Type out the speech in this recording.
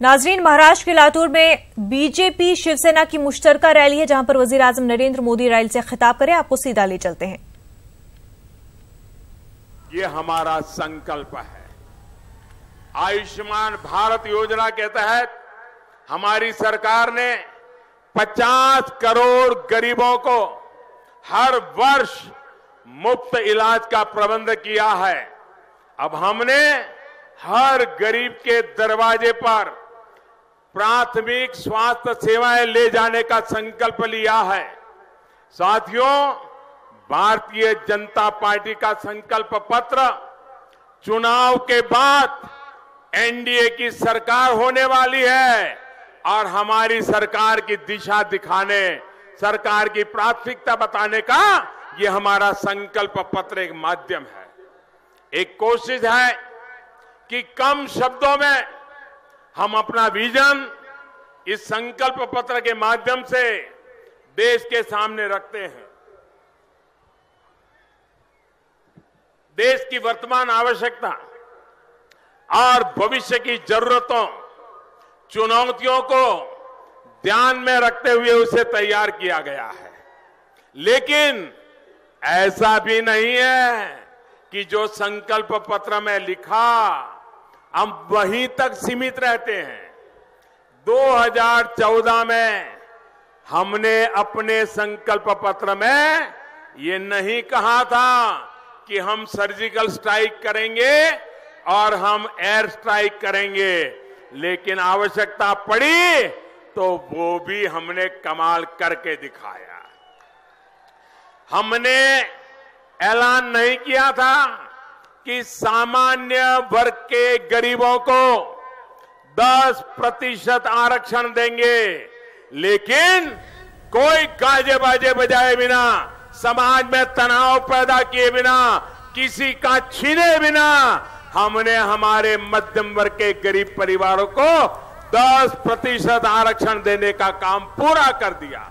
नाजरीन, महाराष्ट्र के लातूर में बीजेपी शिवसेना की मुश्तरका रैली है, जहां पर वजीर आजम नरेंद्र मोदी रैली से खिताब करें। आपको सीधा ले चलते हैं। ये हमारा संकल्प है। आयुष्मान भारत योजना के तहत हमारी सरकार ने 50 करोड़ गरीबों को हर वर्ष मुफ्त इलाज का प्रबंध किया है। अब हमने हर गरीब के दरवाजे पर प्राथमिक स्वास्थ्य सेवाएं ले जाने का संकल्प लिया है। साथियों, भारतीय जनता पार्टी का संकल्प पत्र चुनाव के बाद एनडीए की सरकार होने वाली है और हमारी सरकार की दिशा दिखाने, सरकार की प्राथमिकता बताने का ये हमारा संकल्प पत्र एक माध्यम है। एक कोशिश है कि कम शब्दों में हम अपना विजन इस संकल्प पत्र के माध्यम से देश के सामने रखते हैं। देश की वर्तमान आवश्यकता और भविष्य की जरूरतों, चुनौतियों को ध्यान में रखते हुए उसे तैयार किया गया है। लेकिन ऐसा भी नहीं है कि जो संकल्प पत्र में लिखा हम वहीं तक सीमित रहते हैं। 2014 में हमने अपने संकल्प पत्र में ये नहीं कहा था कि हम सर्जिकल स्ट्राइक करेंगे और हम एयर स्ट्राइक करेंगे, लेकिन आवश्यकता पड़ी तो वो भी हमने कमाल करके दिखाया। हमने ऐलान नहीं किया था कि सामान्य वर्ग के गरीबों को 10% आरक्षण देंगे, लेकिन कोई गाजे बाजे बजाए बिना, समाज में तनाव पैदा किए बिना, किसी का छीने बिना हमने हमारे मध्यम वर्ग के गरीब परिवारों को 10% आरक्षण देने का काम पूरा कर दिया।